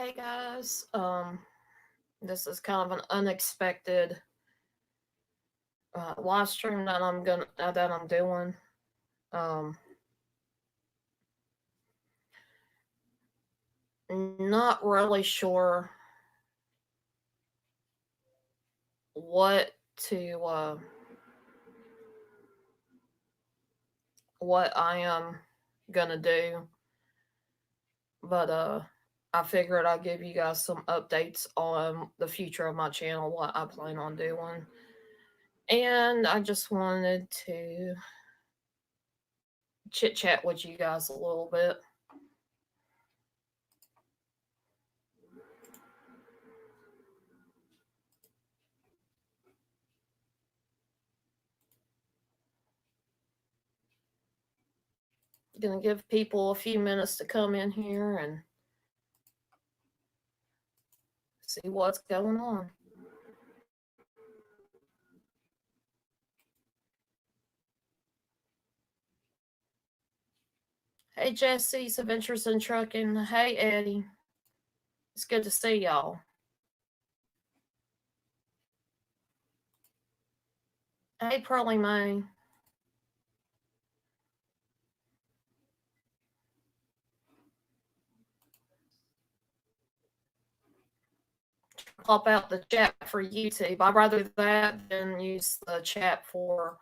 Hey guys, this is kind of an unexpected live stream that I'm doing. Um, Not really sure what to what I am gonna do, but I figured I'd give you guys some updates on the future of my channel, what I plan on doing, and I just wanted to chit chat with you guys a little bit. Gonna give people a few minutes to come in here and see what's going on. Hey Jesse's Adventures in Trucking. Hey Eddie. It's good to see y'all. Hey Pearly May. Pop out the chat for YouTube. I'd rather that than use the chat for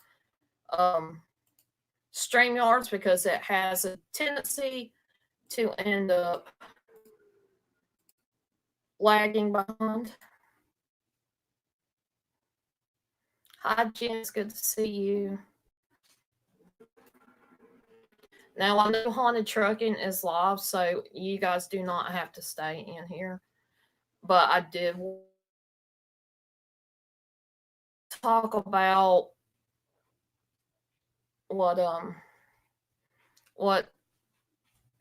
StreamYards because it has a tendency to end up lagging behind. Hi Jen, it's good to see you. Now I know Haunted Trucking is live, so you guys do not have to stay in here. But I did talk about what what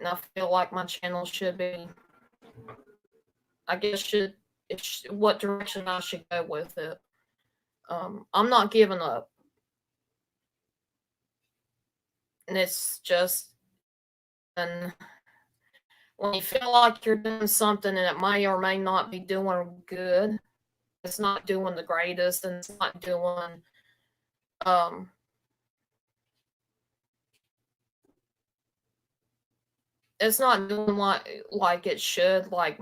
I feel like my channel should be. I guess what direction I should go with it. I'm not giving up, and it's just and when you feel like you're doing something and it may or may not be doing good, it's not doing the greatest, and it's not doing um it's not doing like it should. Like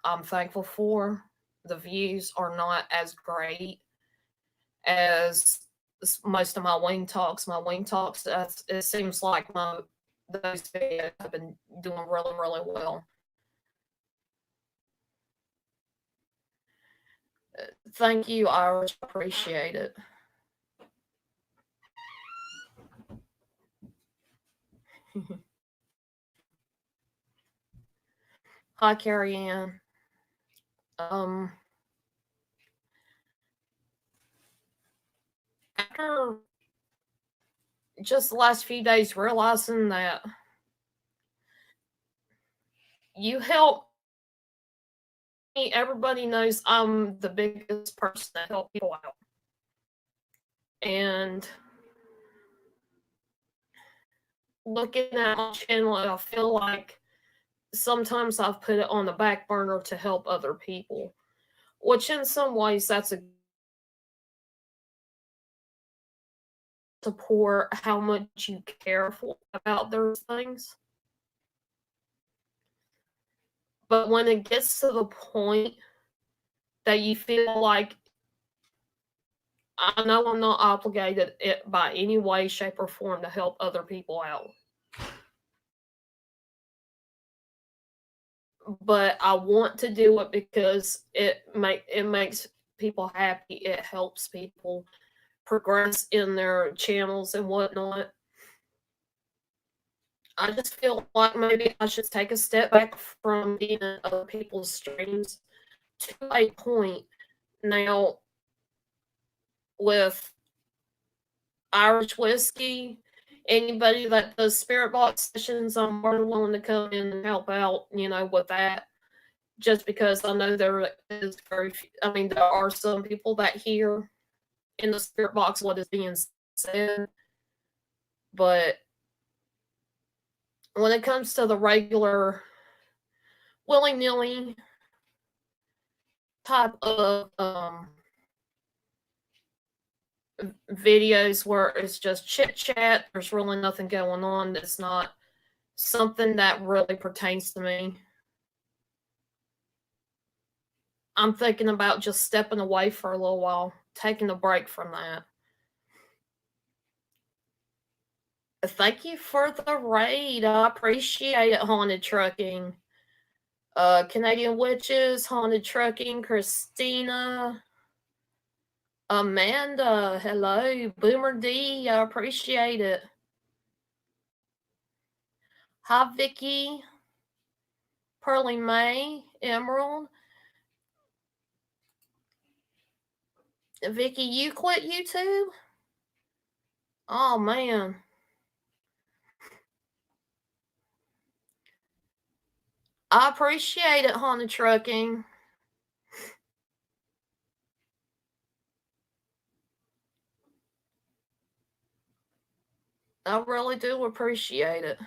I'm thankful for the views are not as great as most of my wing talks. My wing talks, it seems like those videos have been doing really really well. Thank you, Irish. Appreciate it. Hi, Carrie Ann. Um, After just the last few days realizing that you help me, everybody knows I'm the biggest person that help people out. And looking at my channel, I feel like sometimes I've put it on the back burner to help other people, which in some ways that's a support how much you care for about those things. But when it gets to the point that you feel like I know I'm not obligated it by any way, shape, or form to help other people out, but I want to do it because it makes people happy. It helps people progress in their channels and whatnot. I just feel like maybe I should take a step back from being in other people's streams to a point now with Irish whiskey. Anybody that does spirit box sessions, I'm more than willing to come in and help out, with that. Just because I know there is very few, I mean, there are some people that hear in the spirit box what is being said, but when it comes to the regular willy-nilly type of videos where it's just chit chat. There's really nothing going on. That's not something that really pertains to me. I'm thinking about just stepping away for a little while, taking a break from that. Thank you for the raid. I appreciate it, Haunted Trucking. Canadian Witches, Haunted Trucking, Christina, Amanda, hello, Boomer D, I appreciate it. Hi, Vicky, Pearly May, Emerald. Vicky, you quit YouTube? Oh, man. I appreciate it, Haunted Trucking. I really do appreciate it.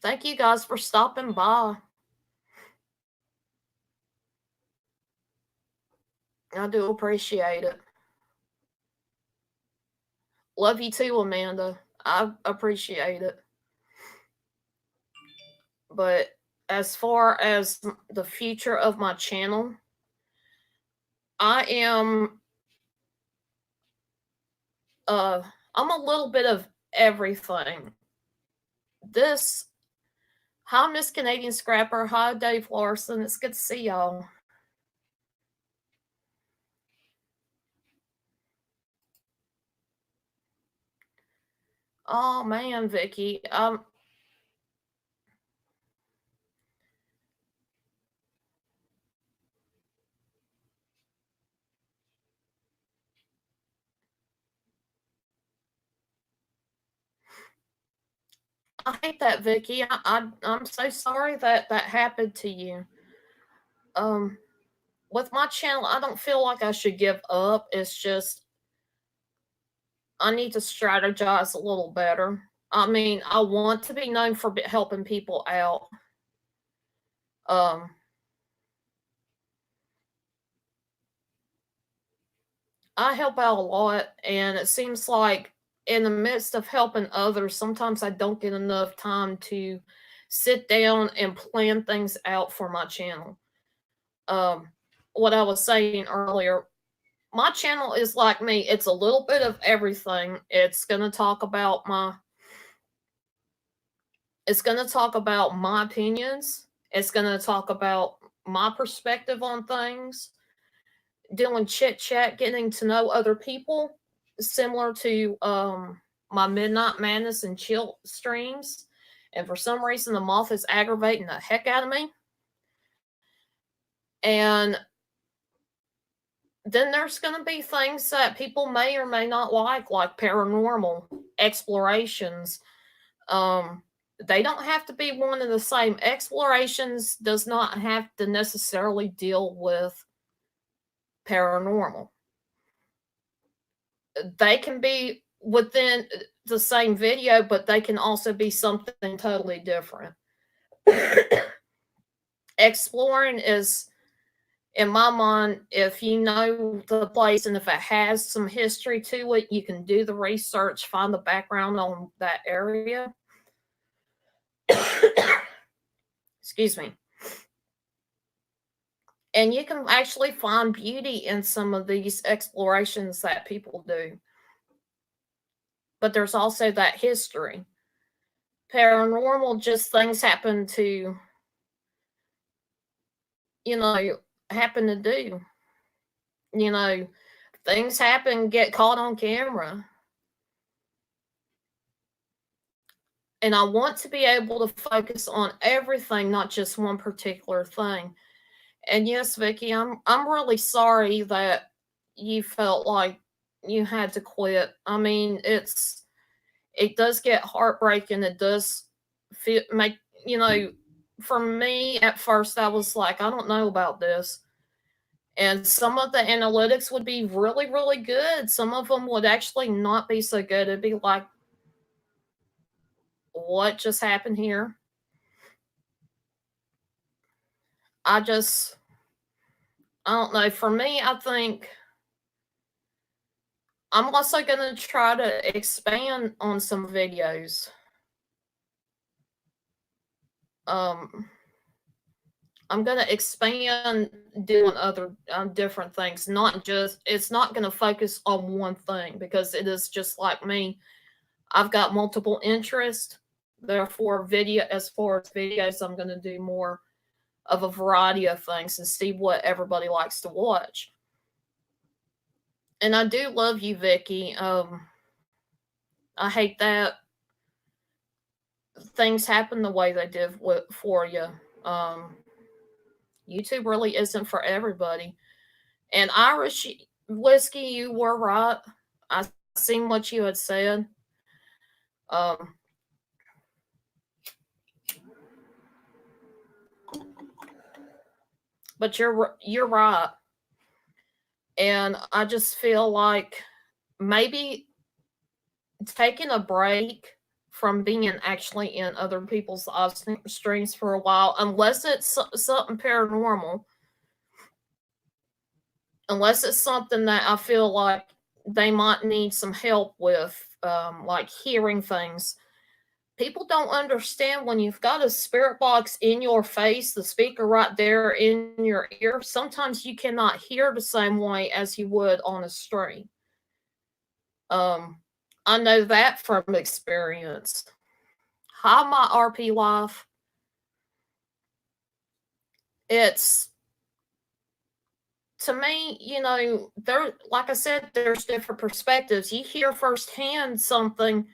Thank you guys for stopping by. I do appreciate it. Love you too, Amanda. I appreciate it. But as far as the future of my channel, I'm a little bit of everything. Hi, Miss Canadian Scrapper. Hi, Dave Larson. It's good to see y'all. Oh man, Vicky. I hate that, Vicky. I'm so sorry that happened to you. With my channel, I don't feel like I should give up. It's just I need to strategize a little better. I mean, I want to be known for helping people out. I help out a lot, and it seems like in the midst of helping others, sometimes I don't get enough time to sit down and plan things out for my channel. What I was saying earlier, my channel is like me. It's a little bit of everything. It's going to talk about my opinions. It's going to talk about my perspective on things, doing chit chat, getting to know other people, similar to my Midnight Madness and Chill streams. And for some reason, the moth is aggravating the heck out of me. And then there's going to be things that people may or may not like paranormal explorations. They don't have to be one and the same. Explorations does not have to necessarily deal with paranormal. They can be within the same video, but they can also be something totally different. Exploring is, in my mind, if you know the place and if it has some history to it, you can do the research, find the background on that area. Excuse me. And you can actually find beauty in some of these explorations that people do. But there's also that history. Paranormal, just things happen to, happen to do. Things happen, get caught on camera. And I want to be able to focus on everything, not just one particular thing. And yes, Vicky, I'm really sorry that you felt like you had to quit. I mean, it does get heartbreaking. It does make, for me at first I was like, I don't know about this. And some of the analytics would be really, really good. Some of them would actually not be so good. It'd be like, what just happened here. I don't know. For me, I think I'm also going to try to expand on some videos. I'm going to expand doing other different things. It's not going to focus on one thing, because it is just like me. I've got multiple interests. Therefore, as far as videos, I'm going to do more of a variety of things and see what everybody likes to watch. And I do love you, Vicky. I hate that things happen the way they did for you. Um, YouTube really isn't for everybody. And Irish whiskey, you were right. I seen what you had said. Um, but you're right. And I just feel like maybe taking a break from being actually in other people's live streams for a while, unless it's something paranormal, unless it's something that I feel like they might need some help with, like hearing things. People don't understand when you've got a spirit box in your face, the speaker right there in your ear. Sometimes you cannot hear the same way as you would on a stream. I know that from experience. Hi, my RP life. It's, to me, there, like I said, there's different perspectives. You hear firsthand something,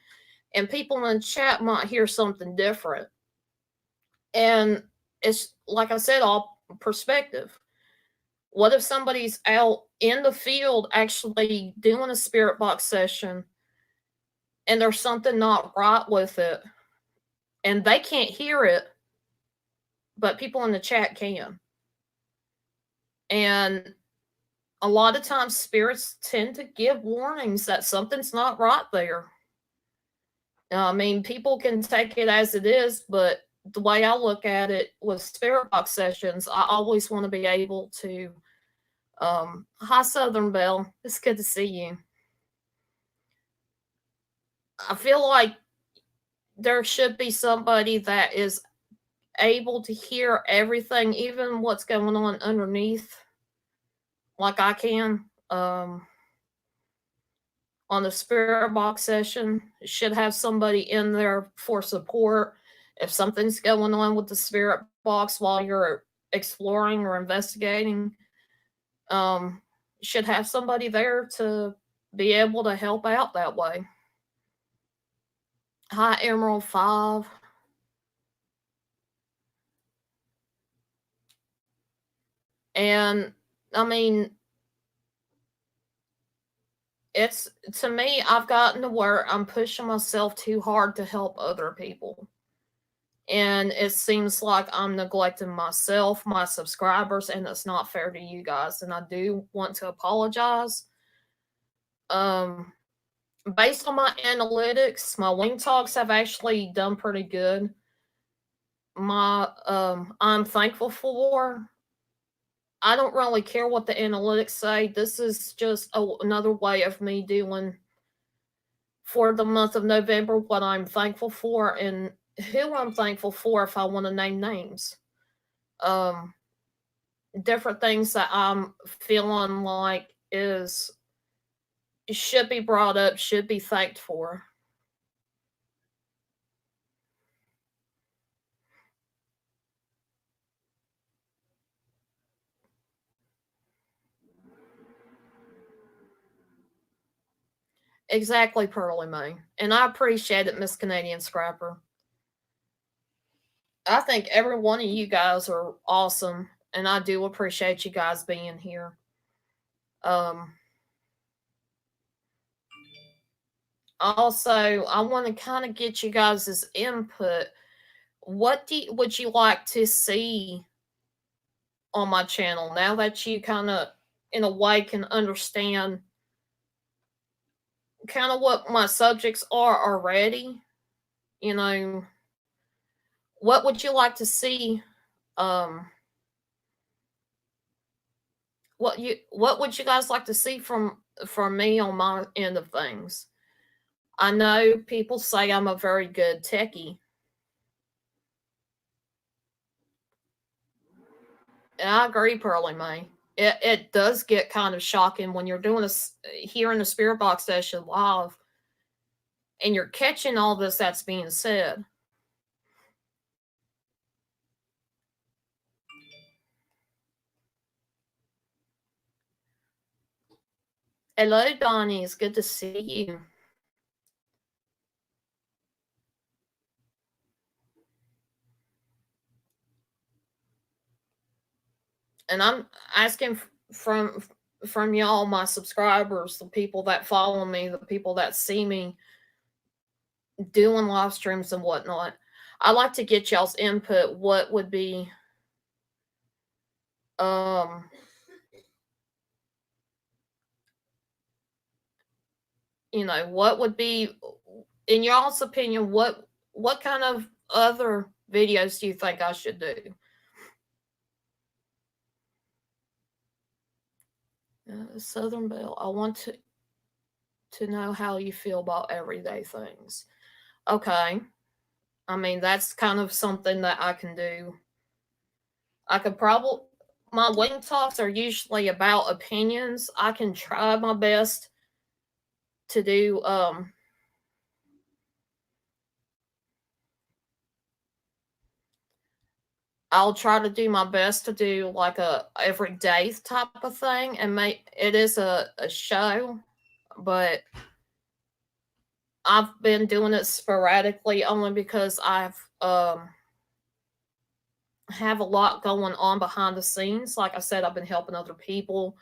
and people in the chat might hear something different. And it's, like I said, all perspective. What if somebody's out in the field actually doing a spirit box session and there's something not right with it and they can't hear it, but people in the chat can? And a lot of times spirits tend to give warnings that something's not right there. I mean, people can take it as it is, but the way I look at it with spirit box sessions, I always want to be able to. Hi, Southern Belle. It's good to see you. I feel like there should be somebody that is able to hear everything, even what's going on underneath, like I can. On the spirit box session, should have somebody in there for support. If something's going on with the spirit box while you're exploring or investigating, should have somebody there to be able to help out that way. Hi, Emerald 5. And I mean, it's, to me, I've gotten to where I'm pushing myself too hard to help other people. And it seems like I'm neglecting myself, my subscribers, and it's not fair to you guys. And I do want to apologize. Based on my analytics, my wing talks have actually done pretty good. I'm thankful for. I don't really care what the analytics say. This is just another way of me doing for the month of November what I'm thankful for and who I'm thankful for, if I want to name names. Different things that I'm feeling like should be brought up, should be thanked for. Exactly, Pearly Moon. And I appreciate it, Miss Canadian Scrapper. I think every one of you guys are awesome, and I do appreciate you guys being here. Also, I want to kind of get you guys' input. What would you like to see on my channel now that you kind of, in a way, can understand kind of what my subjects are already? You know, what would you like to see? Um, what would you guys like to see from me on my end of things? I know people say I'm a very good techie, and I agree, Pearly May. It does get kind of shocking when you're doing hearing a spirit box session live, and you're catching all this that's being said. Hello, Donnie. It's good to see you. And I'm asking from from y'all, my subscribers, the people that follow me, the people that see me doing live streams and whatnot. I like to get y'all's input. What would be um what would be, in y'all's opinion, what kind of other videos do you think I should do? Southern Belle, I want to know how you feel about everyday things. Okay. I mean, that's kind of something that I can do. I could probably, my wing talks are usually about opinions. I can try my best to do I'll try to do my best to do like a everyday type of thing, and make it is a show, but I've been doing it sporadically only because I've have a lot going on behind the scenes. Like I said, I've been helping other people.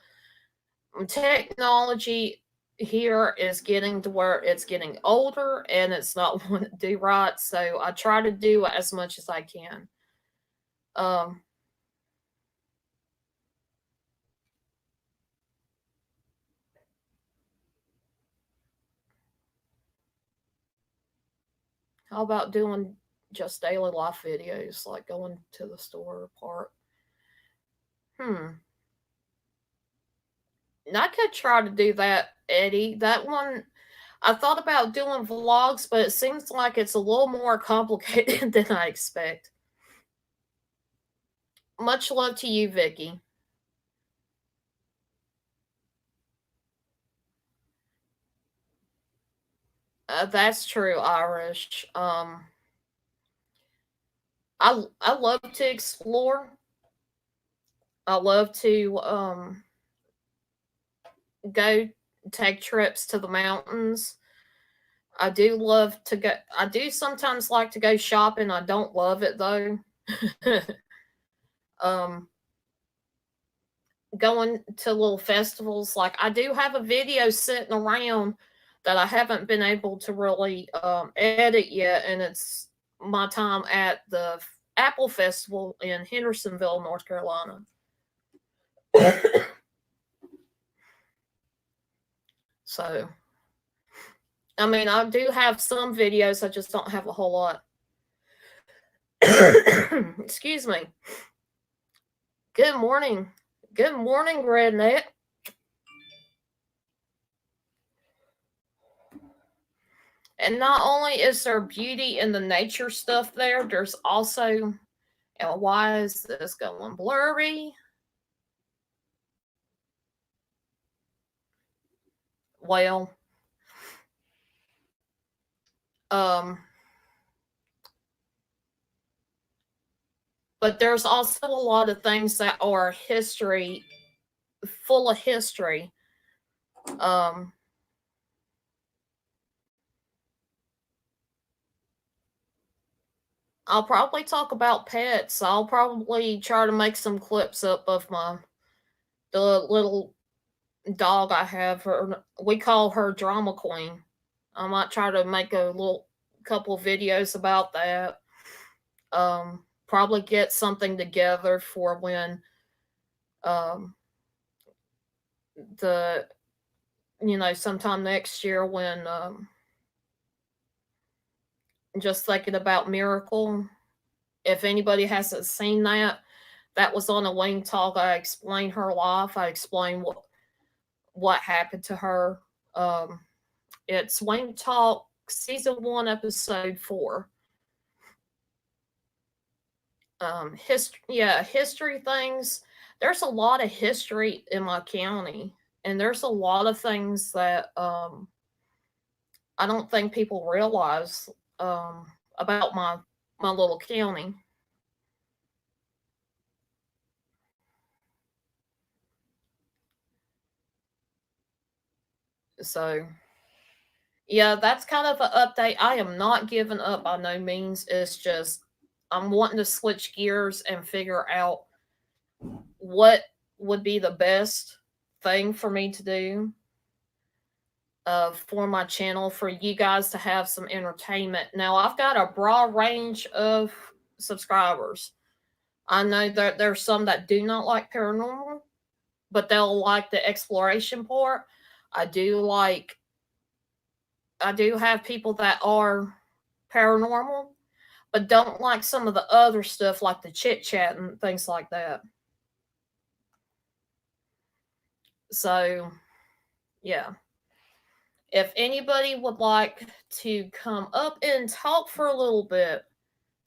Technology here is getting to where it's getting older and it's not want to do right. So I try to do as much as I can. Um, how about doing just daily life videos, like going to the store or park? Hmm. I could try to do that, Eddie. That one, I thought about doing vlogs, but it seems like it's a little more complicated than I expect. Much love to you, Vicky. That's true, Irish. I love to explore. I love to go take trips to the mountains. I do love to go. I do sometimes like to go shopping. I don't love it though. um, Going to little festivals. Like I do have a video sitting around that I haven't been able to really edit yet, and it's my time at the Apple Festival in Hendersonville, North Carolina. So, I mean, I do have some videos. I just don't have a whole lot. Excuse me. Good morning. Good morning, Redneck. And not only is there beauty in the nature stuff there, there's also, and why is this going blurry? Well, um, but there's also a lot of things that are history, full of history. Um, I'll probably talk about pets. I'll probably try to make some clips up of the little dog I have. We call her Drama Queen. I might try to make a little couple videos about that. Probably get something together for when um the sometime next year when just thinking about Miracle. If anybody hasn't seen that, that was on a Wing Talk. I explained her life. I explained what happened to her. Um, it's Wing Talk season 1, episode 4. History things. There's a lot of history in my county, and there's a lot of things that I don't think people realize about my little county. So yeah, that's kind of an update. I am not giving up by no means. It's just I'm wanting to switch gears and figure out what would be the best thing for me to do for my channel for you guys to have some entertainment. Now, I've got a broad range of subscribers. I know that there's some that do not like paranormal, but they'll like the exploration part. I do like I do have people that are paranormal, but don't like some of the other stuff like the chit chat and things like that. So, yeah. If anybody would like to come up and talk for a little bit,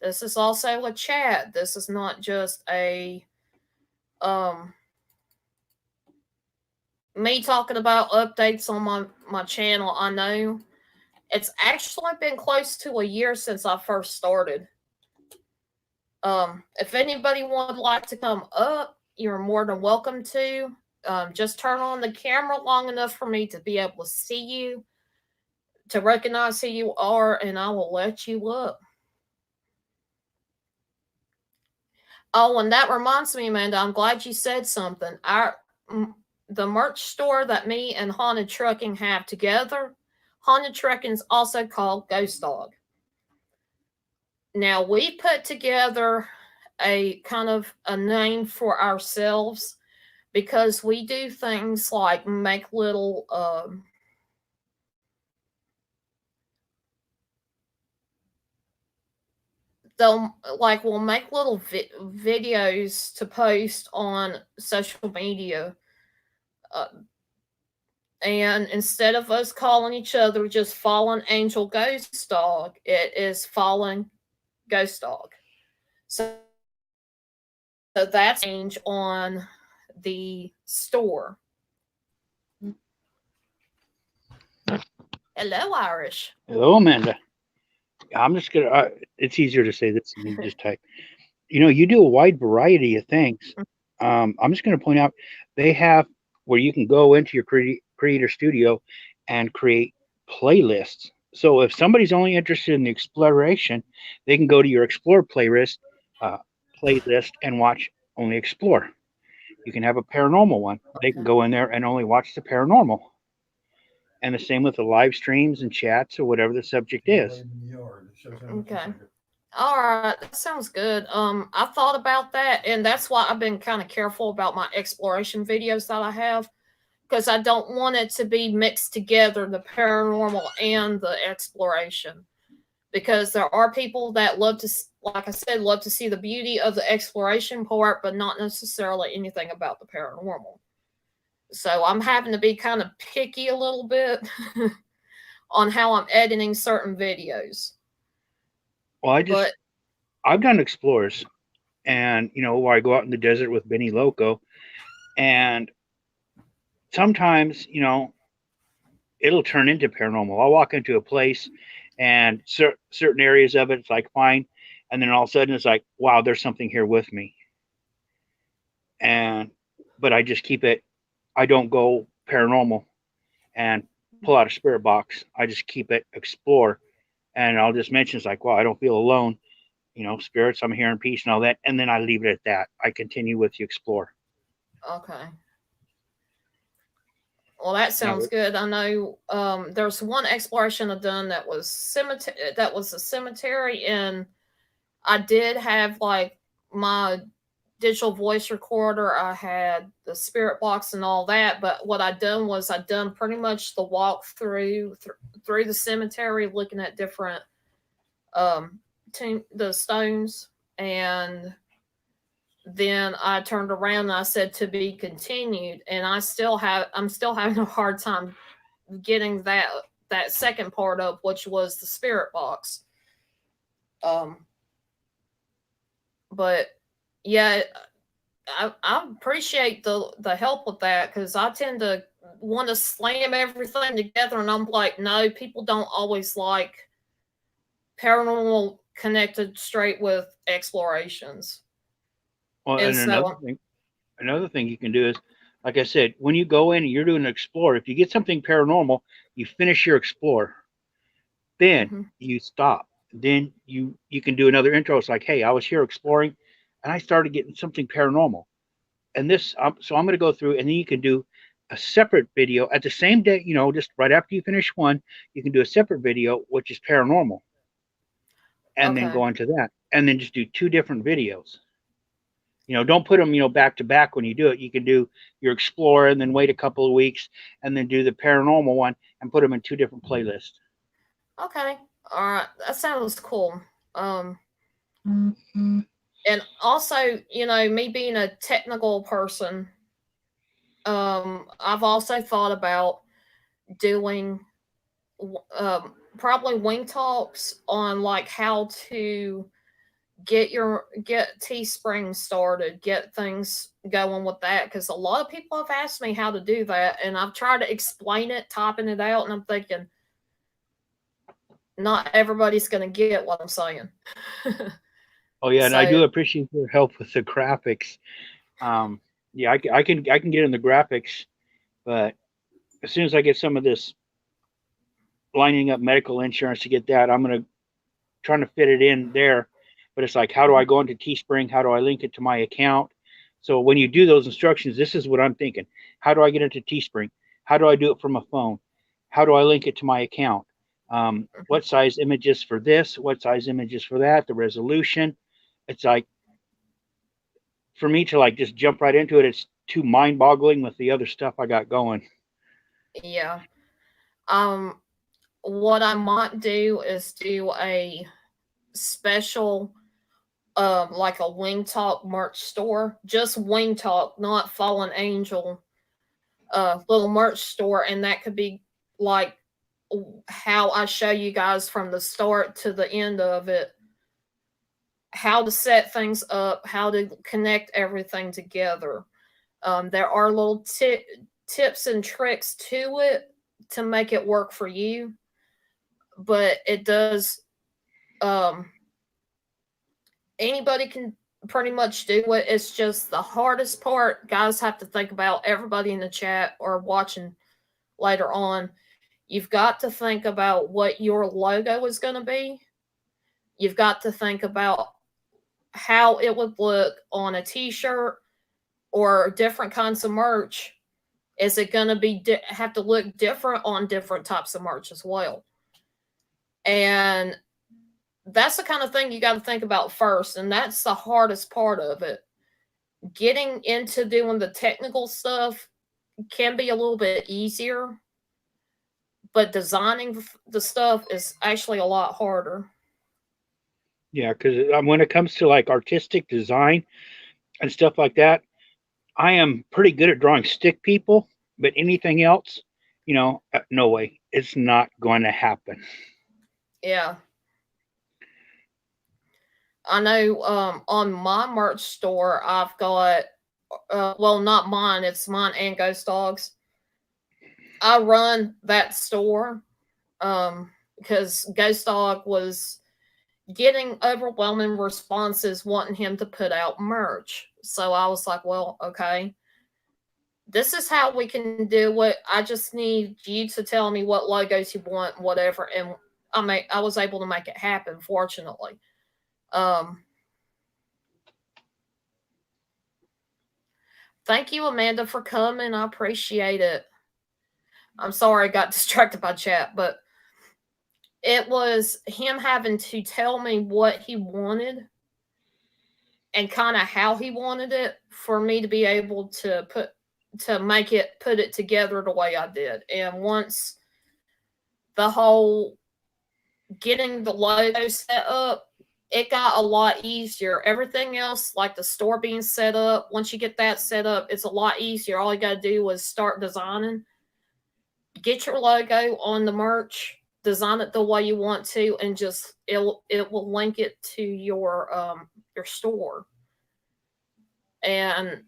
this is also a chat. This is not just a um me talking about updates on my channel. I know it's actually been close to a year since I first started. If anybody would like to come up, you're more than welcome to. Just turn on the camera long enough for me to be able to see you, to recognize who you are, and I will let you up. Oh, and that reminds me, Amanda, I'm glad you said something. The merch store that me and Haunted Trucking have together, Haunted Trucking is also called Ghost Dog. Now, we put together a kind of a name for ourselves because we do things like make little we'll make little videos to post on social media, and instead of us calling each other just Fallen Angel Ghost Dog, it is Fallen Ghost Dog. So that's change on the store. Hello, Irish. Hello, Amanda. I'm just gonna. It's easier to say this than just type. You do a wide variety of things. I'm just gonna point out they have where you can go into your creator studio and create playlists. So if somebody's only interested in the exploration, they can go to your explore uh, playlist and watch only explore. You can have a paranormal one. They can Okay. go in there and only watch the paranormal. And the same with the live streams and chats or whatever the subject is. Okay. All right, that sounds good. I thought about that, and that's why I've been kind of careful about my exploration videos that I have, because I don't want it to be mixed together, the paranormal and the exploration. Because there are people that love to, like I said, love to see the beauty of the exploration part, but not necessarily anything about the paranormal. So I'm having to be kind of picky a little bit on how I'm editing certain videos. Well, But I've done explores, and where I go out in the desert with Benny Loco, and sometimes it'll turn into paranormal. I'll walk into a place, and certain areas of it, it's like fine, and then all of a sudden it's like, wow, there's something here with me, and but I just keep it. I don't go paranormal and pull out a spirit box. I just keep it explore, and I'll just mention it's like, wow, I don't feel alone. Spirits, I'm here in peace and all that, and then I leave it at that. I continue with the explore. okay. Well, that Now, sounds good. I know there's one exploration I've done that was cemetery. That was a cemetery, and I did have like my digital voice recorder. I had the spirit box and all that. But what I done was I done pretty much the walk through the cemetery, looking at different the stones, and then I turned around and I said to be continued, and I'm still having a hard time getting that second part up, which was the spirit box. But yeah, I appreciate the help with that, because I tend to want to slam everything together, and I'm like, no, people don't always like paranormal connected straight with explorations. Well, And and so, another thing you can do is, like I said, when you go in and you're doing an explore, if you get something paranormal, you finish your explore, then mhm. you stop. Then you can do another intro. It's like, hey, I was here exploring, and I started getting something paranormal. And this, so I'm going to go through, and then you can do a separate video at the same day. Just right after you finish one, you can do a separate video which is paranormal, and then Okay. go into that, and then just do two different videos. Don't put them, back to back when you do it. You can do your Explorer and then wait a couple of weeks and then do the paranormal one and put them in two different playlists. Okay. All right. That sounds cool. Mm-hmm. And also, me being a technical person, I've also thought about doing probably wing talks on like how to get Teespring started, get things going with that, because a lot of people have asked me how to do that, and I've tried to explain it, typing it out, and I'm thinking not everybody's going to get what I'm saying. Oh yeah, and I do So, appreciate your help with the graphics. Yeah, I can get in the graphics, but as soon as I get some of this lining up medical insurance to get that, I'm gonna trying to fit it in there. But it's like, how do I go into Teespring? How do I link it to my account? So when you do those instructions, this is what I'm thinking. How do I get into Teespring? How do I do it from a phone? How do I link it to my account? What size images for this? What size images for that? The resolution. It's like, for me to like just jump right into it, it's too mind boggling with the other stuff I got going. yeah. Um, what I might do is do a special, like a Wing Talk merch store, just Wing Talk, not Fallen Angel, little merch store, and that could be like how I show you guys from the start to the end of it, how to set things up, how to connect everything together. There are little tips and tricks to it to make it work for you, but it does. Um, Anybody can pretty much do it. It's just the hardest part. Guys have to think about, everybody in the chat or watching later on. You've got to think about what your logo is going to be. You've got to think about how it would look on a t-shirt or different kinds of merch. Is it going to be have to look different on different types of merch as well? And that's the kind of thing you got to think about first, and that's the hardest part of it. Getting into doing the technical stuff can be a little bit easier, but designing the stuff is actually a lot harder. Yeah, because when it comes to like artistic design and stuff like that, I am pretty good at drawing stick people, but anything else, no way, it's not going to happen. Yeah. I know on my merch store, I've got, well, not mine, it's mine and Ghost Dogs. I run that store because Ghost Dog was getting overwhelming responses wanting him to put out merch. So I was like, well, okay, this is how we can do it. I just need you to tell me what logos you want, whatever. And I was able to make it happen, fortunately. Thank you, Amanda, for coming. I appreciate it. I'm sorry I got distracted by chat, but it was him having to tell me what he wanted and kind of how he wanted it for me to be able to put it together the way I did. And once the whole getting the logo set up, it got a lot easier. Everything else, like the store being set up, once you get that set up, it's a lot easier. All you got to do is start designing, get your logo on the merch, design it the way you want to, and just it will link it to your store. And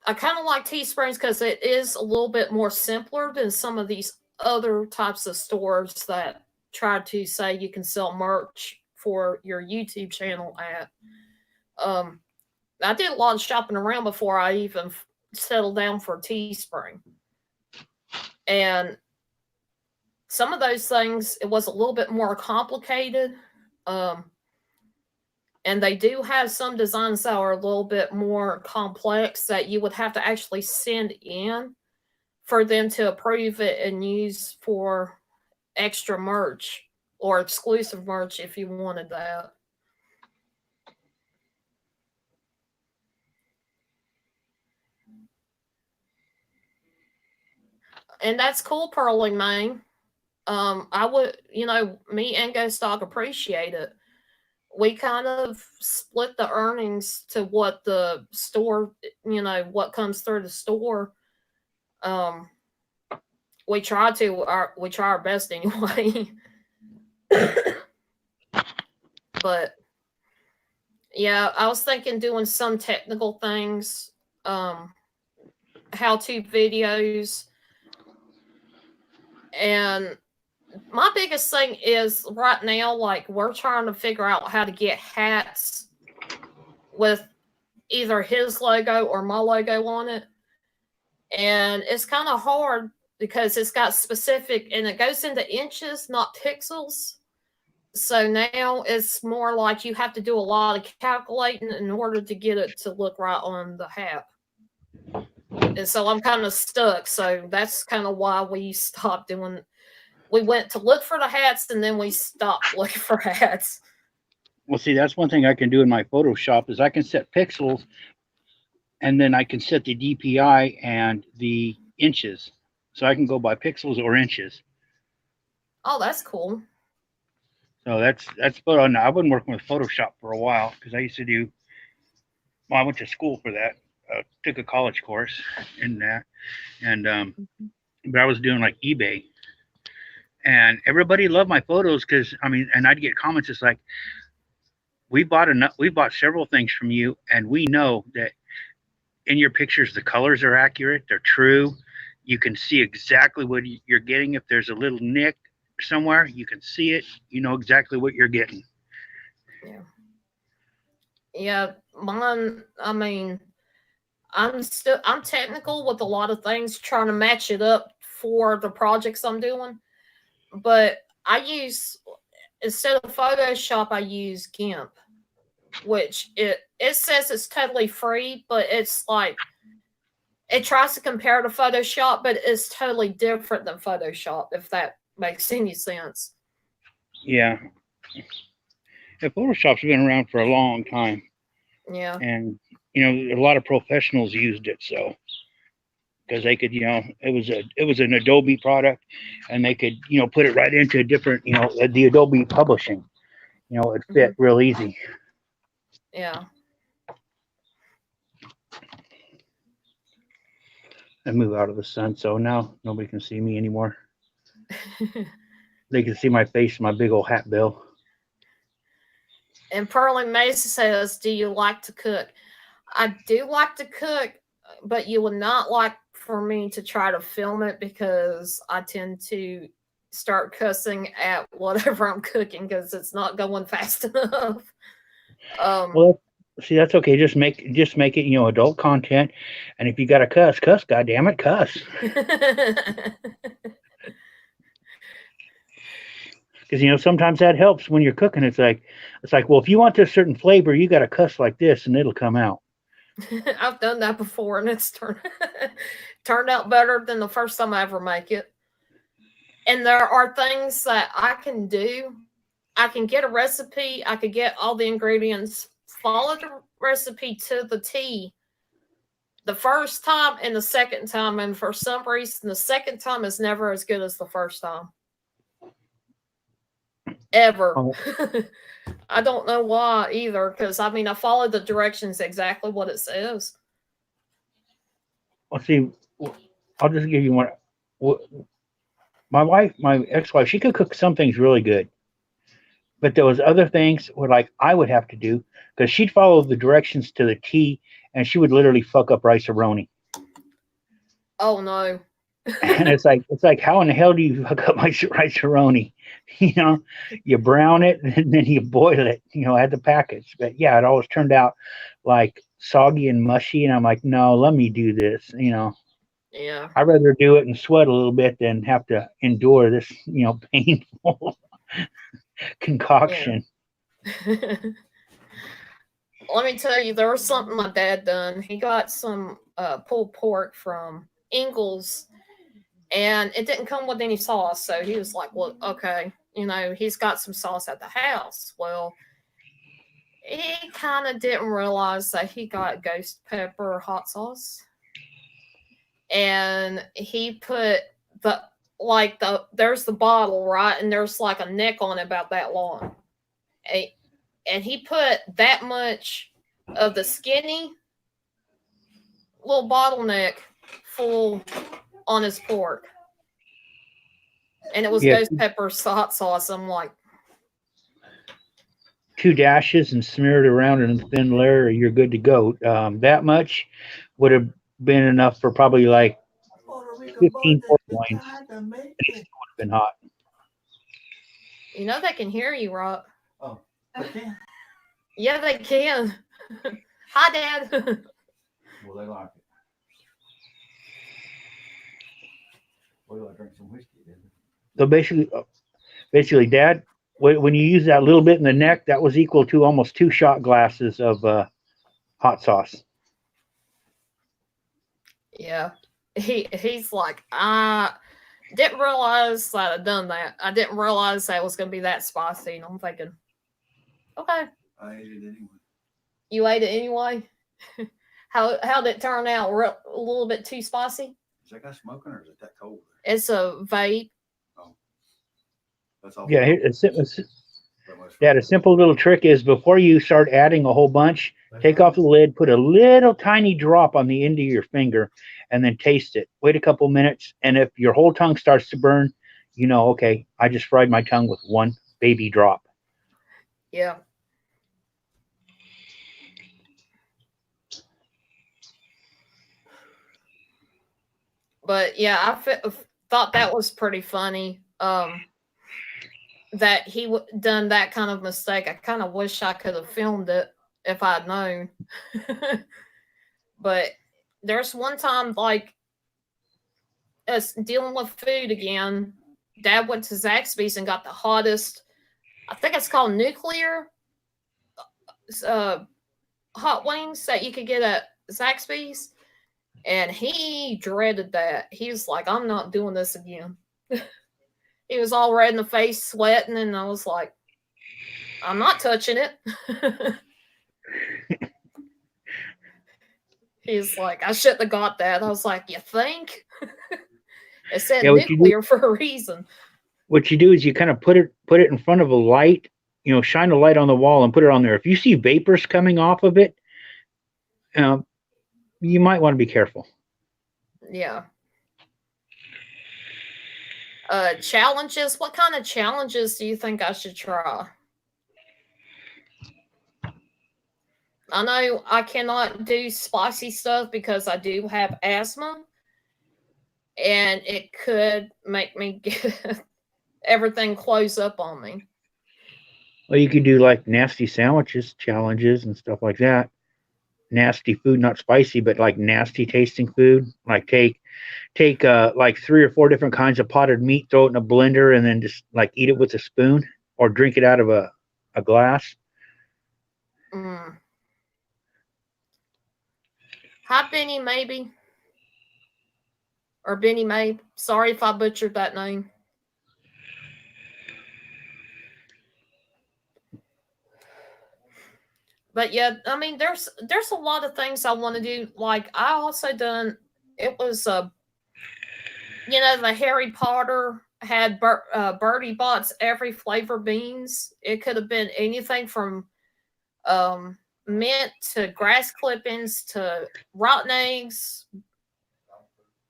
I kind of like Teesprings because it is a little bit more simpler than some of these other types of stores that try to say you can sell merch for your YouTube channel at. I did a lot of shopping around before I even settled down for Teespring. And some of those things, it was a little bit more complicated. And they do have some designs that are a little bit more complex that you would have to actually send in for them to approve it and use for extra merch or exclusive merch if you wanted that. And that's cool, Pearly Main. I would, me and Ghost Dog appreciate it. We kind of split the earnings to what the store, what comes through the store. We try our best anyway. But yeah, I was thinking doing some technical things, how-to videos, and my biggest thing is right now, like, we're trying to figure out how to get hats with either his logo or my logo on it. And it's kind of hard because it's got specific, and it goes into inches, not pixels. So now it's more like you have to do a lot of calculating in order to get it to look right on the hat. And so I'm kind of stuck. So that's kind of why we stopped doing. We went to look for the hats, and then we stopped looking for hats. Well, see, that's one thing I can do in my Photoshop is I can set pixels, and then I can set the DPI and the inches. So I can go by pixels or inches. Oh, that's cool. So that's but I've been working with Photoshop for a while because I used to do. Well, I went to school for that. Took a college course in that, and but I was doing like eBay, and everybody loved my photos because and I'd get comments just like, we bought several things from you, and we know that in your pictures the colors are accurate, they're true. You can see exactly what you're getting. If there's a little nick somewhere, you can see it. You know exactly what you're getting. Yeah, mine. I'm technical with a lot of things, trying to match it up for the projects I'm doing. But I use, instead of Photoshop, I use GIMP, which it says it's totally free, but it's like, it tries to compare to Photoshop, but it's totally different than Photoshop, if that makes any sense. Yeah. Photoshop's been around for a long time. Yeah. And, a lot of professionals used it, so because they could, it was an Adobe product, and they could, put it right into a different, the Adobe publishing, it fit real easy. Yeah. I move out of the sun, so now nobody can see me anymore. They can see my face, my big old hat bill. And Pearly Mason says, do you like to cook? I do like to cook, but you would not like for me to try to film it because I tend to start cussing at whatever I'm cooking because it's not going fast enough. Well, see, that's okay. Just make it, adult content. And if you got to cuss, goddamn it, cuss. Because sometimes that helps when you're cooking. It's like, well, if you want this certain flavor, you got to cuss like this, and it'll come out. I've done that before, and it's turned out better than the first time I ever make it. And there are things that I can do. I can get a recipe. I could get all the ingredients, follow the recipe to the T the first time and the second time. And for some reason, the second time is never as good as the first time. ever. Oh. I don't know why either, because I mean I followed the directions exactly what it says. Well, see, I'll just give you one. My ex-wife, she could cook some things really good, but there was other things where like I would have to do because she'd follow the directions to the T, and she would literally fuck up rice-a-roni. Oh no. And it's like how in the hell do you fuck up my rice-a-roni? You brown it and then you boil it, at the package. But yeah, it always turned out like soggy and mushy, and I'm like, no, let me do this. Yeah. I'd rather do it and sweat a little bit than have to endure this, painful Yeah. concoction. Let me tell you, there was something my dad done. He got some pulled pork from Ingles, and it didn't come with any sauce. So he was like, "Well, okay, he's got some sauce at the house." Well, he kind of didn't realize that he got ghost pepper hot sauce, and he put there's the bottle, right, and there's like a neck on it about that long, and he put that much of the skinny little bottleneck full on his pork, and it was Yeah, ghost pepper hot sauce. I'm like, 2 dashes and smear it around in a thin layer, you're good to go. That much would have been enough for probably like 15 pork loins, and it still would have been hot. they can hear you, Rock. Oh, they can. Yeah, they can. Hi, Dad. Well, they like it. Well, I drink some whiskey, didn't So basically, Dad, when you use that little bit in the neck, that was equal to almost 2 shot glasses of hot sauce. Yeah, he's like, I didn't realize that I'd done that. I didn't realize that it was gonna be that spicy. And I'm thinking, okay, I ate it anyway. you ate it anyway. How did it turn out? A little bit too spicy. Is that guy smoking or is it that cold? It's a vape. Oh, that's all. Yeah, Dad, a simple little trick is before you start adding a whole bunch, take off the lid, put a little tiny drop on the end of your finger, and then taste it. Wait a couple minutes, and if your whole tongue starts to burn, okay, I just fried my tongue with one baby drop. Yeah. But yeah, I thought that was pretty funny. That he done that kind of mistake. I kind of wish I could have filmed it if I'd known. But there's one time, like, us dealing with food again. Dad went to Zaxby's and got the hottest. I think it's called nuclear hot wings that you could get at Zaxby's. And he dreaded that. He was like, I'm not doing this again. He was all red in the face, sweating, and I was like, I'm not touching it. He's like, I shouldn't have got that. I was like, you think? It said nuclear for a reason. What you do is you kind of put it in front of a light, shine a light on the wall and put it on there. If you see vapors coming off of it, you might want to be careful. Yeah. Challenges. What kind of challenges do you think I should try? I know I cannot do spicy stuff because I do have asthma, and it could make me get everything close up on me. Well, you could do like nasty sandwiches, challenges, and stuff like that. Nasty food, not spicy, but like nasty tasting food. Like take like 3 or 4 different kinds of potted meat, throw it in a blender, and then just like eat it with a spoon or drink it out of a glass. Mm. Hi, Benny, maybe. Or Benny Mabe. Sorry if I butchered that name. But yeah, I mean, there's a lot of things I want to do. Like I also done. It was the Harry Potter had Birdie Bots every flavor beans. It could have been anything from mint to grass clippings to rotten eggs,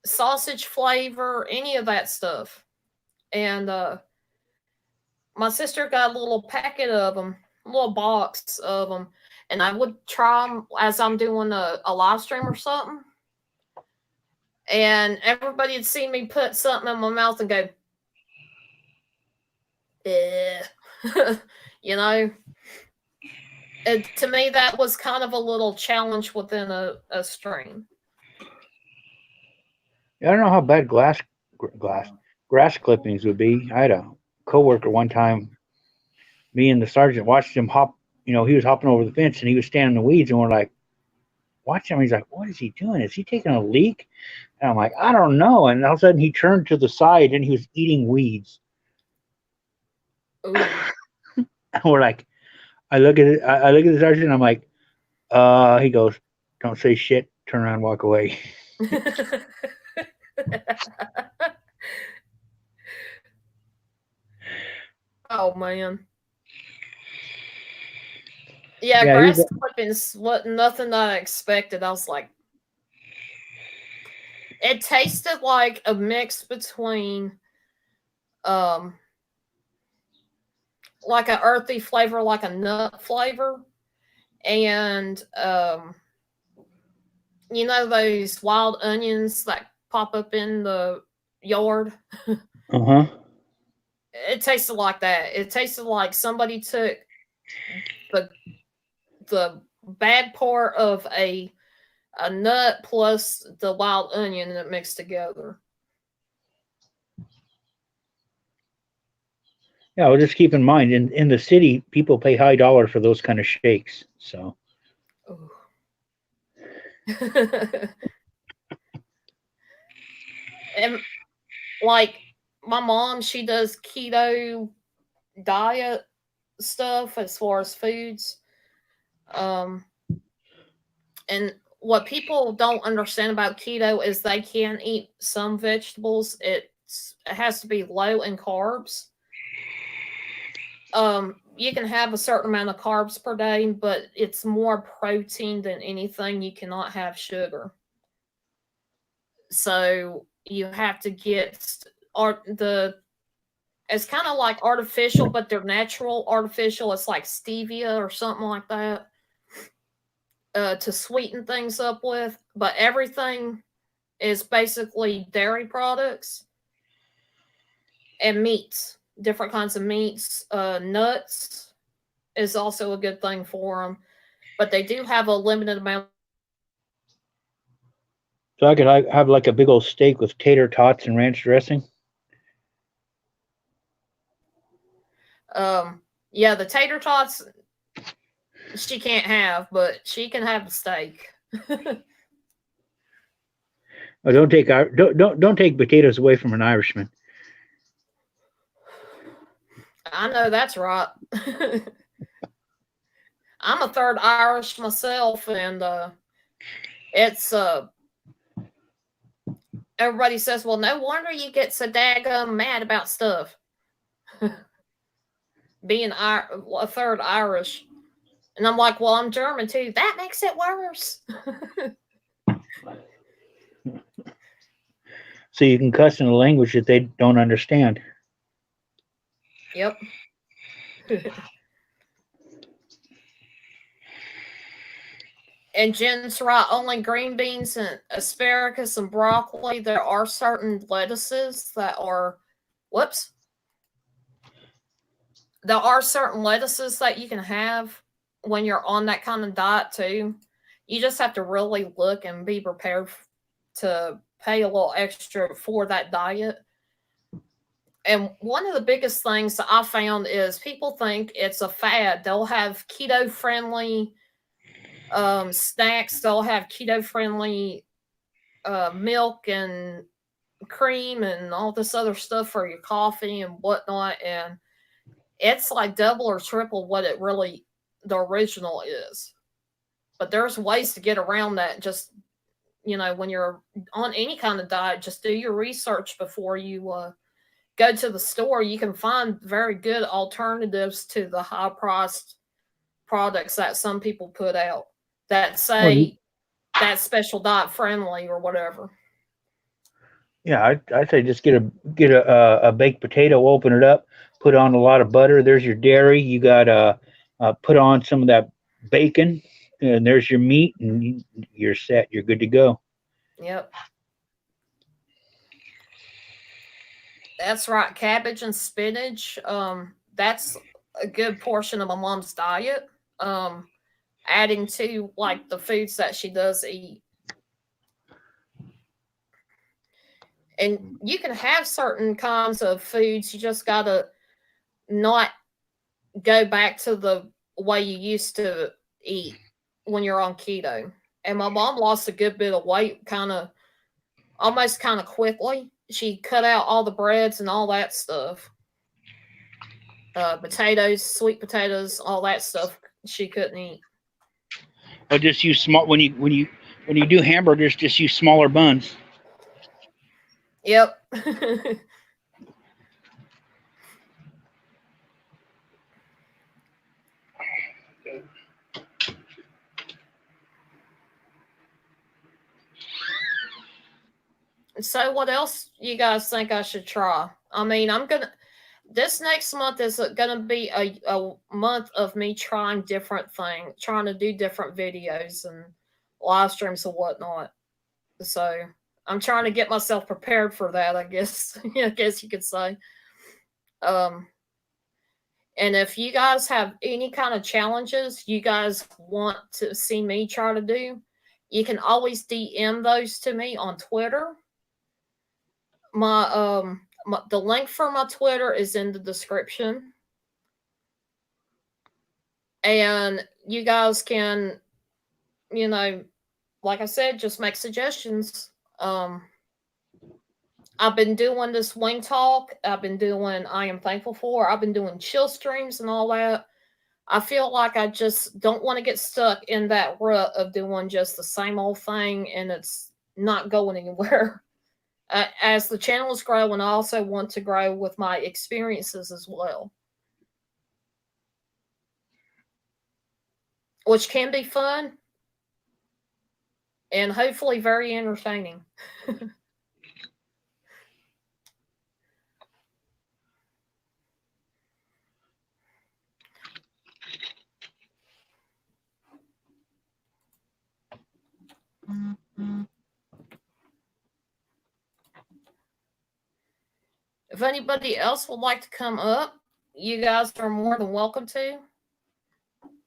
sausage flavor, any of that stuff. And my sister got a little packet of them, a little box of them, and I would try them as I'm doing a live stream or something. And everybody would see me put something in my mouth and go, eh. You know, to me, that was kind of a little challenge within a stream. I don't know how bad grass clippings would be. I had a coworker one time. Me and the sergeant watched him hop. You know, he was hopping over the fence and he was standing in the weeds, and we're like, watch him. He's like, what is he doing? Is he taking a leak? And I'm like, I don't know. And all of a sudden, he turned to the side and he was eating weeds. And we're like, I look at it. I look at the sergeant. And I'm like, he goes, don't say shit. Turn around, and walk away. Oh man. Yeah, Yeah, grass clippings wasn't nothing that I expected. I was like, it tasted like a mix between like an earthy flavor, like a nut flavor, and you know those wild onions that pop up in the yard? Uh-huh. It tasted like that. It tasted like somebody took the bad part of a nut plus the wild onion and it mixed together. Yeah, well, just keep in mind, in the city, people pay high dollar for those kind of shakes. So. And like my mom, she does keto diet stuff as far as foods. And what people don't understand about keto is they can eat some vegetables. It has to be low in carbs. You can have a certain amount of carbs per day, but it's more protein than anything. You cannot have sugar. So you have to get it's kind of like artificial, but they're natural artificial. It's like stevia or something like that to sweeten things up with. But everything is basically dairy products and meats, different kinds of meats. Nuts is also a good thing for them, but they do have a limited amount. So I could have like a big old steak with tater tots and ranch dressing. Yeah, the tater tots she can't have, but she can have the steak. Oh, don't take potatoes away from an Irishman. I know that's right. I'm a third Irish myself, and it's everybody says, well, no wonder you get so daggum mad about stuff. Being a third Irish. And I'm like, well, I'm German too. That makes it worse. So you can cuss in a language that they don't understand. Yep. And Jen's right, only green beans and asparagus and broccoli. There are certain lettuces that are, there are certain lettuces that you can have when you're on that kind of diet too. You just have to really look and be prepared to pay a little extra for that diet. And one of the biggest things that I found is people think it's a fad. They'll have keto friendly snacks. They'll have keto friendly milk and cream and all this other stuff for your coffee and whatnot. And it's like double or triple what it really, the original is. But there's ways to get around that. Just, when you're on any kind of diet, just do your research before you go to the store, you can find very good alternatives to the high priced products that some people put out that say that's special diet friendly or whatever. Yeah, I'd say just get a baked potato, open it up, put on a lot of butter. There's your dairy. You got put on some of that bacon, and there's your meat, and you're set. You're good to go. Yep. That's right. Cabbage and spinach. That's a good portion of my mom's diet. Adding to like the foods that she does eat. And you can have certain kinds of foods. You just gotta not go back to the way you used to eat when you're on keto. And my mom lost a good bit of weight almost kind of quickly. She cut out all the breads and all that stuff. Potatoes, sweet potatoes, all that stuff she couldn't eat. But just use small when you do hamburgers, just use smaller buns. Yep. So what else you guys think I should try? I mean, this next month is gonna be a month of me trying different things, trying to do different videos and live streams and whatnot. So I'm trying to get myself prepared for that, I guess. I guess you could say. And if you guys have any kind of challenges you guys want to see me try to do, you can always DM those to me on Twitter. The link for my Twitter is in the description. And you guys can, like I said, just make suggestions. I've been doing this wing talk. I've been doing I Am Thankful For. I've been doing chill streams and all that. I feel like I just don't want to get stuck in that rut of doing just the same old thing and it's not going anywhere. As the channel is growing, I also want to grow with my experiences as well, which can be fun and hopefully very entertaining. If anybody else would like to come up, you guys are more than welcome to.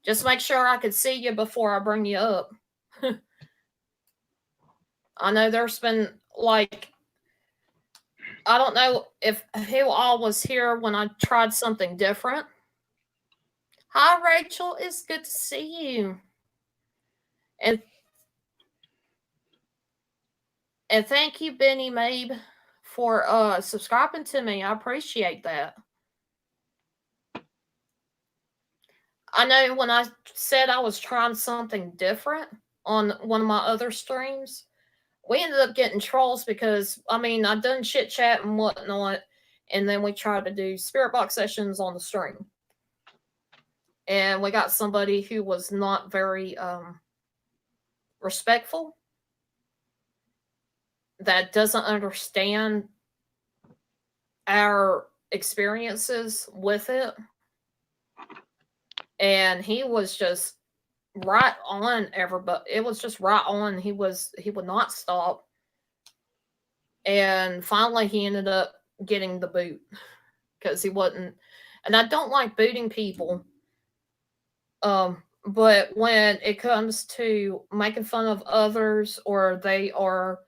Just make sure I can see you before I bring you up. I know there's been I don't know if who all was here when I tried something different. Hi, Rachel. It's good to see you. And thank you, Benny Mabe, for subscribing to me. I appreciate that. I know when I said I was trying something different on one of my other streams, we ended up getting trolls because, I'd done chit chat and whatnot, and then we tried to do spirit box sessions on the stream. And we got somebody who was not very respectful, that doesn't understand our experiences with it. And he was just right on everybody. It was just right on. He would not stop. And finally he ended up getting the boot because he wasn't. And I don't like booting people. But when it comes to making fun of others, or they are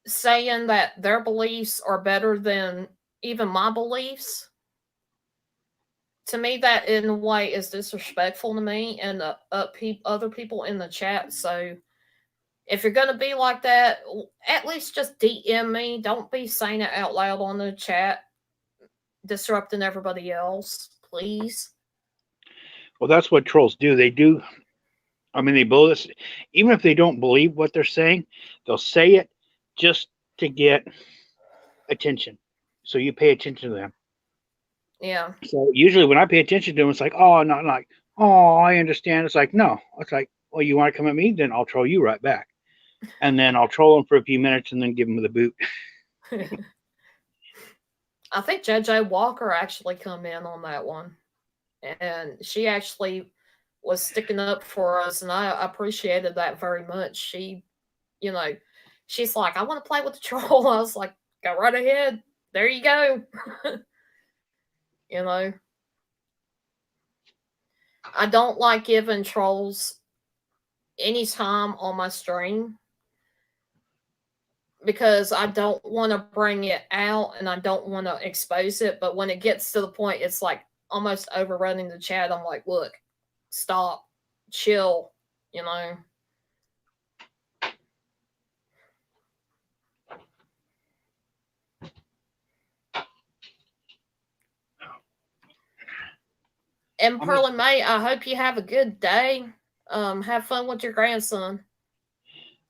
saying that their beliefs are better than even my beliefs, to me, that in a way is disrespectful to me and other people in the chat. So if you're going to be like that, at least just DM me. Don't be saying it out loud on the chat, disrupting everybody else, please. Well, that's what trolls do. They do. They blow this. Even if they don't believe what they're saying, they'll say it just to get attention. so you pay attention to them. Yeah. So usually when I pay attention to them, it's like, oh, not like, oh, I understand. It's like, no, it's like, well, you want to come at me, then I'll troll you right back, and then I'll troll them for a few minutes, and then give them the boot. I think JJ Walker actually come in on that one, and she actually was sticking up for us, and I appreciated that very much. She, you know, she's like, I want to play with the troll. I was like, go right ahead. There you go. You know, I don't like giving trolls any time on my stream because I don't want to bring it out and I don't want to expose it. But when it gets to the point, it's like almost overrunning the chat. I'm like, look, stop, chill, you know. And Pearl and May, I hope you have a good day. Have fun with your grandson.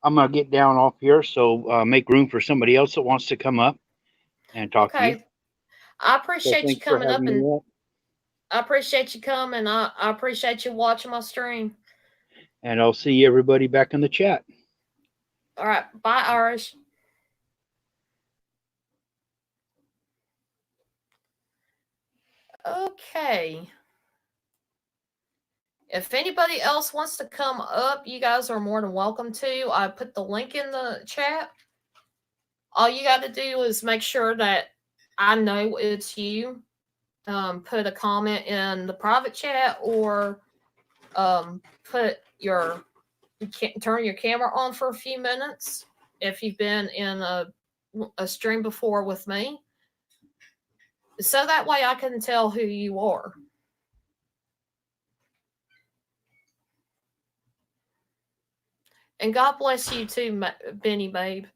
I'm gonna get down off here, so make room for somebody else that wants to come up and talk to you. I appreciate you thanks for coming up, having me and up. I appreciate you coming. I appreciate you watching my stream. And I'll see everybody back in the chat. All right. Bye, Irish. Okay. If anybody else wants to come up, you guys are more than welcome to. I put the link in the chat. All you got to do is make sure that I know it's you. Put a comment in the private chat, or put your turn your camera on for a few minutes if you've been in a stream before with me, so that way I can tell who you are. And God bless you too, Benny Babe.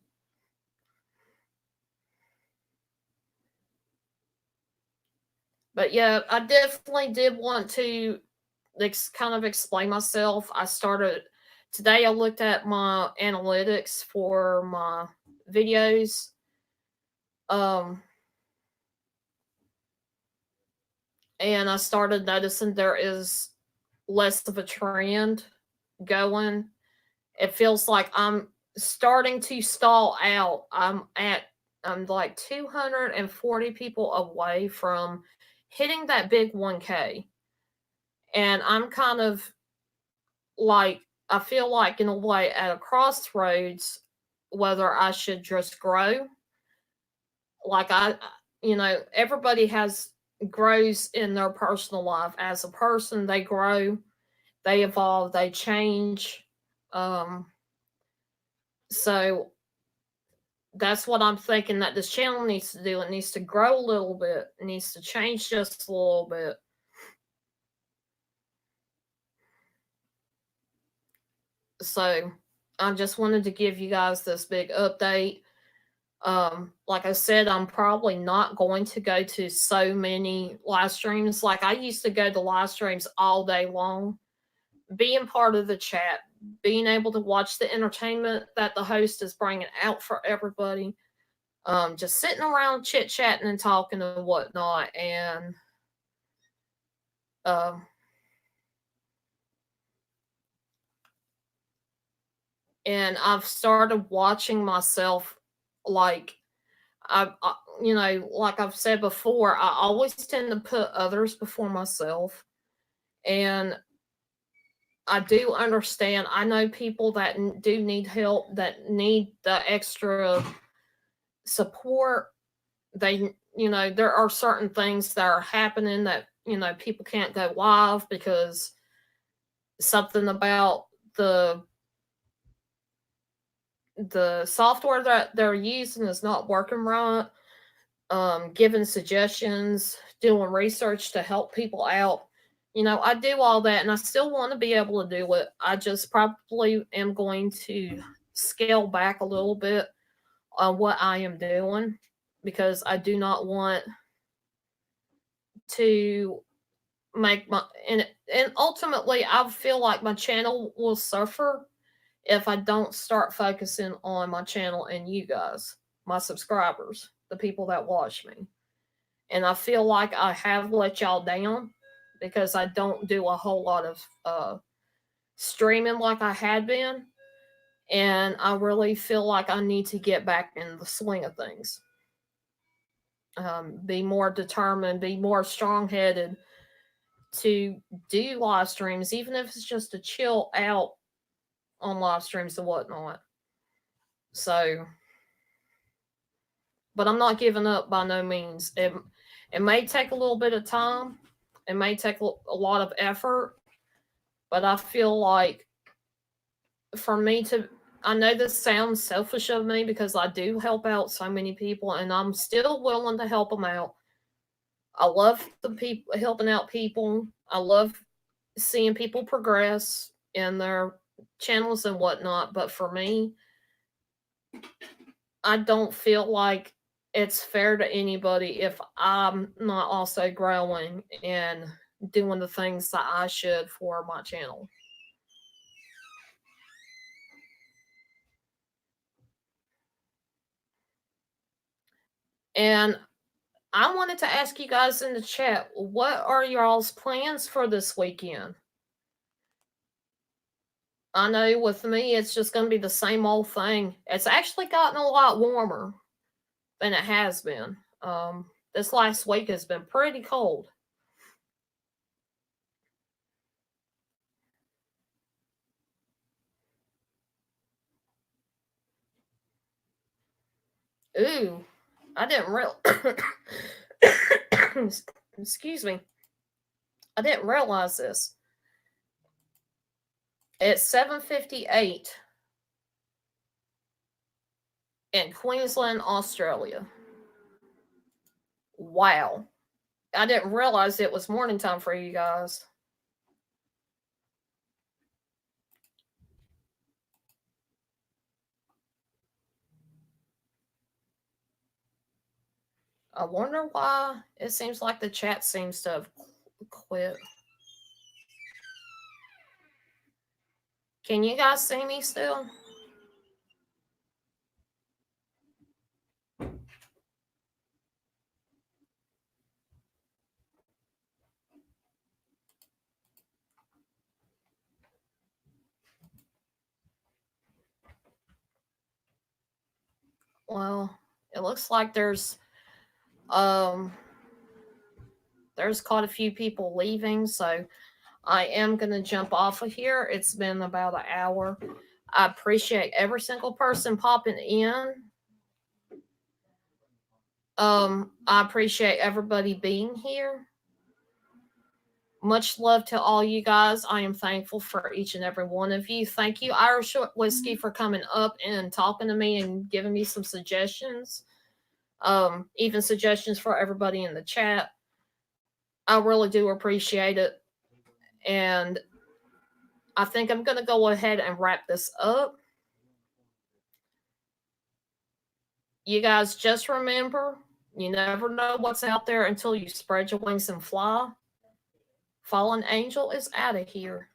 But yeah, I definitely did want to kind of explain myself. I started today. I looked at my analytics for my videos. And I started noticing there is less of a trend going. It feels like I'm starting to stall out. I'm like 240 people away from hitting that big 1K. And I'm kind of like, I feel like in a way at a crossroads whether I should just grow. Like everybody grows in their personal life as a person. They grow, they evolve, they change. So that's what I'm thinking that this channel needs to do. It needs to grow a little bit. It needs to change just a little bit. So I just wanted to give you guys this big update. Like I said, I'm probably not going to go to so many live streams. Like I used to go to live streams all day long, being part of the chat, being able to watch the entertainment that the host is bringing out for everybody. Just sitting around chit-chatting and talking and whatnot. And I've started watching myself, like like I've said before, I always tend to put others before myself. And I do understand. I know people that do need help, that need the extra support. They, there are certain things that are happening that, people can't go live because something about the software that they're using is not working right. Giving suggestions, doing research to help people out. I do all that and I still want to be able to do it. I just probably am going to scale back a little bit on what I am doing, because I do not want to make and ultimately I feel like my channel will suffer if I don't start focusing on my channel and you guys, my subscribers, the people that watch me. And I feel like I have let y'all down because I don't do a whole lot of streaming like I had been. And I really feel like I need to get back in the swing of things. Be more determined, be more strong headed to do live streams, even if it's just to chill out on live streams and whatnot. So, but I'm not giving up by no means. It may take a little bit of time, it may take a lot of effort, but I feel like for me to, I know this sounds selfish of me because I do help out so many people and I'm still willing to help them out. I love the people helping out people. I love seeing people progress in their channels and whatnot. But for me, I don't feel like it's fair to anybody if I'm not also growing and doing the things that I should for my channel. And I wanted to ask you guys in the chat, what are y'all's plans for this weekend? I know with me, it's just going to be the same old thing. It's actually gotten a lot warmer than it has been. This last week has been pretty cold. Ooh, I didn't excuse me. I didn't realize this. It's 7:58 in Queensland, Australia. Wow. I didn't realize it was morning time for you guys. I wonder why it seems like the chat seems to have quit. Can you guys see me still? Well, it looks like there's quite a few people leaving, so I am going to jump off of here. It's been about an hour. I appreciate every single person popping in. I appreciate everybody being here. Much love to all you guys. I am thankful for each and every one of you. Thank you, Irish Whiskey, for coming up and talking to me and giving me some suggestions. Even suggestions for everybody in the chat. I really do appreciate it. And I think I'm going to go ahead and wrap this up. You guys just remember, you never know what's out there until you spread your wings and fly. Fallen Angel is out of here.